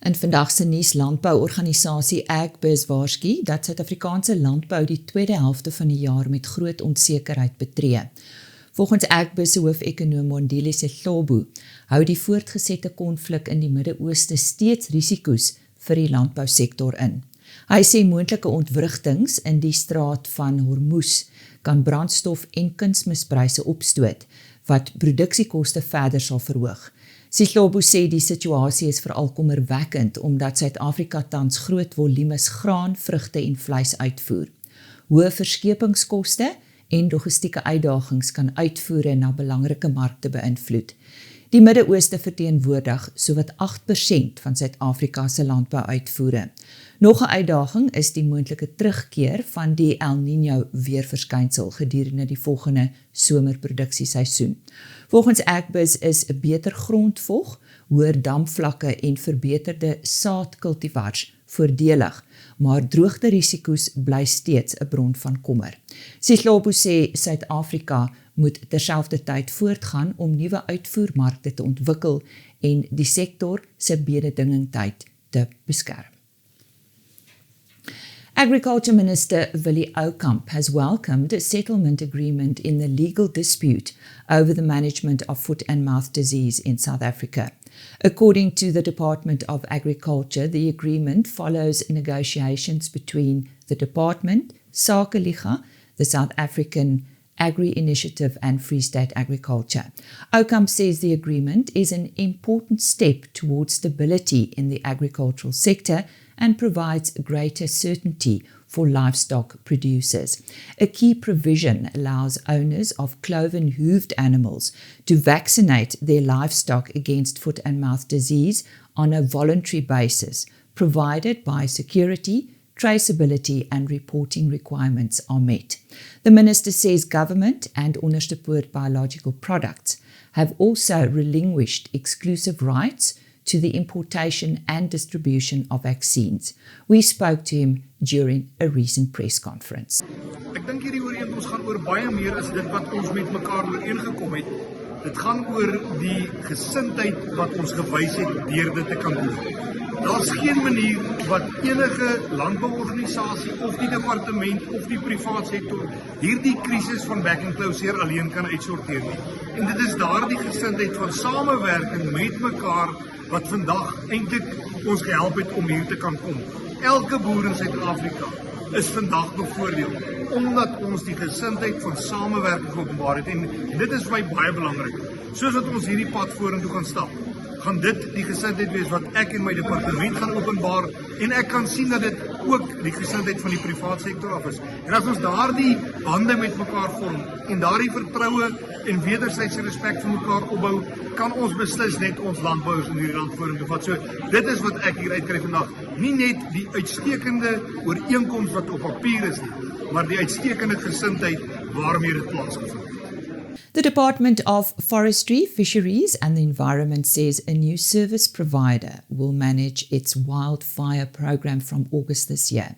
In vandag se nuus landbouorganisasie Agbiz waarsku dat Suid-Afrikaanse landbou die tweede helfte van die jaar met groot onsekerheid betree. Volgens Agbiz se hoofekonoom Mondile Sehlobo hou die voortgesette konflik in die Midde-Ooste steeds risiko's vir die landbousektor in. Hy sê moontlike ontwrigtings in die straat van Hormuz kan brandstof en kunsmispryse opstoot wat produksiekoste verder sal verhoog. Sehlobo sê die situasie is veral kommerwekkend omdat Suid-Afrika tans groot volumes graan, vrugte en vleis uitvoer. Hoë verskepingskoste en logistieke uitdagings kan uitvoere na belangrike markte beïnvloed. Die Midde-Ooste verteenwoordig sowat 8% van Suid-Afrika se landbouuitvoere. Nog 'n uitdaging is die moontlike terugkeer van die El Niño weerverskynsel gedurende die volgende somerproduksieseisoen. Volgens Agbiz is 'n beter grondvog, hoër damvlakke en verbeterde saadkultivars voordelig, maar droogterisiko's bly steeds 'n bron van kommer. Sehlobo sê Suid-Afrika moet terselfdertyd voortgaan om nuwe uitvoermarkte te ontwikkel en die sektor se mededingingtyd te beskerm. Agriculture Minister Willie Oukamp has welcomed a settlement agreement in the legal dispute over the management of foot and mouth disease in South Africa. According to the Department of Agriculture, the agreement follows negotiations between the department, SAKELIGA, the South African Agri-Initiative and Free State Agriculture. Oukamp says the agreement is an important step towards stability in the agricultural sector and provides greater certainty for livestock producers. A key provision allows owners of cloven-hooved animals to vaccinate their livestock against foot and mouth disease on a voluntary basis, provided by security, traceability and reporting requirements are met. The minister says government and Onderstepoort Biological Products have also relinquished exclusive rights to the importation and distribution of vaccines. We spoke to him during a recent press conference. Ek dink hierdie ooreenkoms gaan oor baie meer as dit wat ons met mekaar ooreengekom het. Dit gaan oor die gesindheid wat ons gewys het deur dit te kan doen. Daar's geen manier wat enige landbouorganisasie of die departement of die privaat sektor hierdie krisis van back and closure alleen kan uitsorteer nie. En dit is daardie gesindheid van samewerking met mekaar wat vandag eintlik ons gehelp het om hier te kan kom. Elke boer in Suid-Afrika is vandag bevoordeel omdat ons die gesindheid van samewerking openbaar het en dit is vir my baie belangrik. Soos wat ons hierdie pad vorentoe gaan stap, gaan dit die gesindheid wees wat ek en my departement gaan openbaar en ek kan sien dat dit ook die gesindheid van die privaat sektor af is. En as ons daardie bande met mekaar vorm en daardie vertroue en wederwysige respek vir mekaar opbou, kan ons beslis net ons landbouers in hierdie land vorentoe vat. So dit is wat ek hier uitkry vandag. Nie net die uitstekende ooreenkoms wat op papier is nie, maar die uitstekende gesindheid waarmee dit plaasgevind. The Department of Forestry, Fisheries and the Environment says a new service provider will manage its wildfire program from August this year.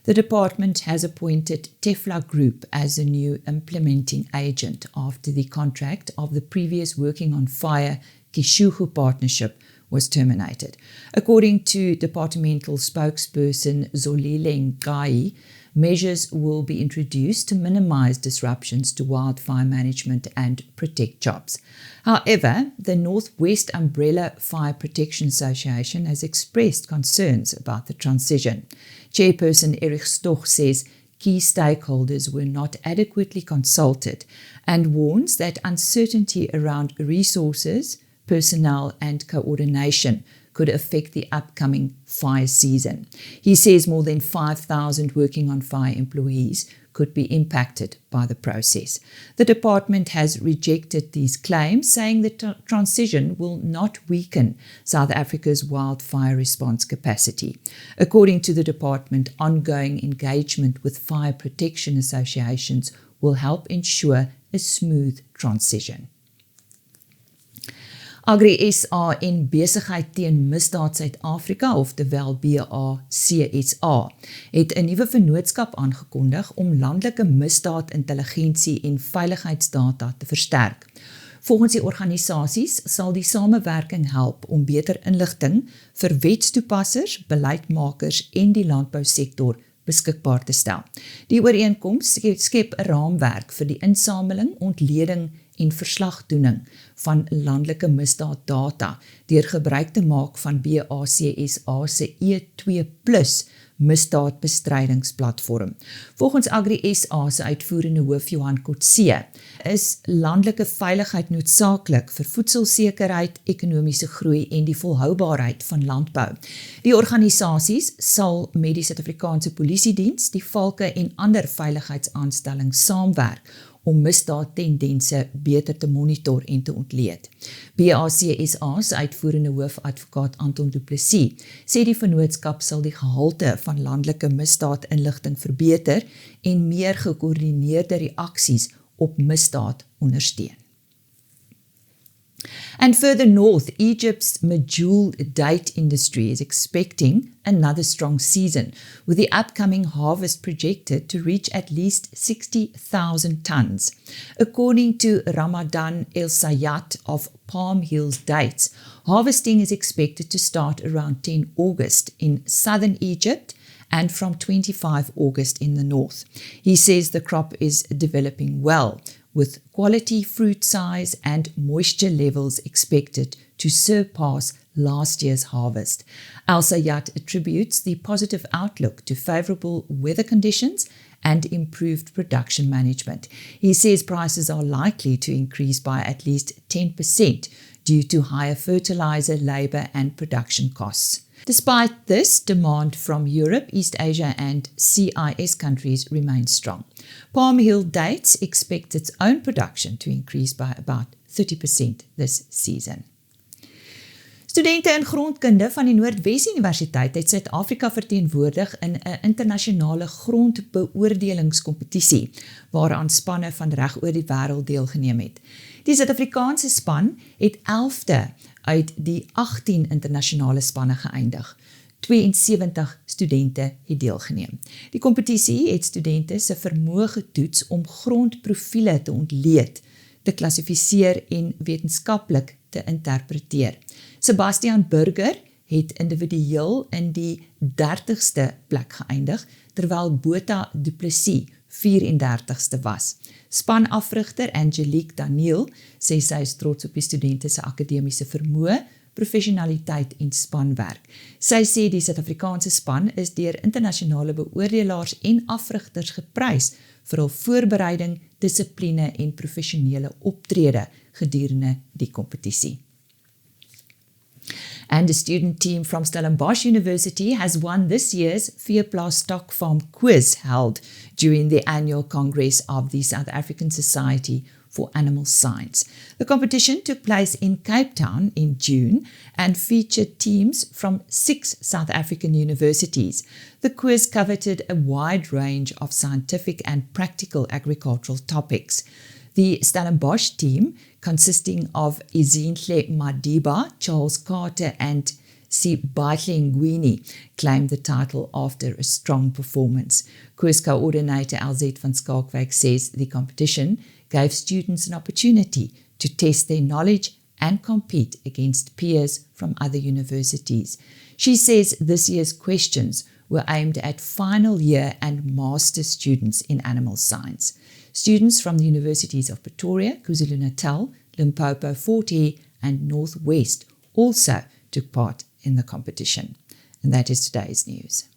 The department has appointed Tefla Group as a new implementing agent after the contract of the previous Working on Fire Kishugu partnership was terminated. According to departmental spokesperson Zolile Ngai, measures will be introduced to minimize disruptions to wildfire management and protect jobs. However, the Northwest Umbrella Fire Protection Association has expressed concerns about the transition. Chairperson Erich Stoch says key stakeholders were not adequately consulted and warns that uncertainty around resources, personnel and coordination could affect the upcoming fire season. He says more than 5,000 Working on Fire employees could be impacted by the process. The department has rejected these claims, saying the transition will not weaken South Africa's wildfire response capacity. According to the department, ongoing engagement with fire protection associations will help ensure a smooth transition. Agri SA en Besigheid teen Misdaad Suid-Afrika, oftewel BA-CSA, het 'n nuwe vennootskap aangekondig om landelike misdaadintelligensie en veiligheidsdata te versterk. Volgens die organisasies sal die samewerking help om beter inligting vir wetstoepassers, beleidsmakers en die landbousektor beskikbaar te stel. Die ooreenkoms skep 'n raamwerk vir die insameling, ontleding en verslagdoening van landelike misdaaddata deur gebruik te maak van BACSA se E2+ misdaadbestrydingsplatform. Volgens Agri SA se uitvoerende hoof Johan Kotse is landelike veiligheid noodsaaklik vir voedselsekerheid, ekonomiese groei en die volhoubaarheid van landbou. Die organisasies sal met die Suid-Afrikaanse Polisiediens, die valke en ander veiligheidsaanstellings saamwerk om misdaadtendense beter te monitor en te ontleed. BACSA se uitvoerende hoof advokaat Anton Du Plessis sê die vennootskap sal die gehalte van landelike misdaadinligting verbeter en meer gekoördineerde reaksies op misdaad ondersteun. And further north, Egypt's medjool date industry is expecting another strong season, with the upcoming harvest projected to reach at least 60,000 tons. According to Ramadan El Sayat of Palm Hills Dates, harvesting is expected to start around 10 August in southern Egypt and from 25 August in the north. He says the crop is developing well, with quality fruit size and moisture levels expected to surpass last year's harvest. Al Sayat attributes the positive outlook to favorable weather conditions and improved production management. He says prices are likely to increase by at least 10% due to higher fertilizer, labor and production costs. Despite this, demand from Europe, East Asia and CIS countries remains strong. Palm Hill Dates expects its own production to increase by about 30% this season. Studente in grondkunde van die Noordwes Universiteit het Suid-Afrika verteenwoordig in 'n internasionale grondbeoordelingskompetisie waaraan spanne van reg oor die wêreld deelgeneem het. Die Suid-Afrikaanse span het 11de uit die 18 internasionale spanne geëindig. 72 studente het deelgeneem. Die kompetisie het studente se vermoë getoets om grondprofiele te ontleed, te klassifiseer en wetenskaplik te interpreteer. Sebastian Burger het individueel in die 30ste plek geëindig, terwyl Botha Du Plessis 34ste was. Spanafrigter Angelique Daniel sê sy is trots op die studente se akademiese vermoë, professionaliteit en spanwerk. Sy sê die Suid-Afrikaanse span is deur internasionale beoordelaars en afrigters geprys vir hul voorbereiding, dissipline en professionele optrede gedurende die kompetisie. And a student team from Stellenbosch University has won this year's Veeplaas Stock Farm quiz held during the annual Congress of the South African Society for Animal Science. The competition took place in Cape Town in June and featured teams from 6 South African universities. The quiz covered a wide range of scientific and practical agricultural topics. The Stellenbosch team, consisting of Izinhle Madiba, Charles Carter and Sibahle Ngwini, claimed the title after a strong performance. Quiz coordinator LZ van Skalkwyk says the competition gave students an opportunity to test their knowledge and compete against peers from other universities. She says this year's questions were aimed at final year and master students in animal science. Students from the universities of Pretoria, KwaZulu-Natal, Limpopo, Fort Hare and North West also took part in the competition. And that is today's news.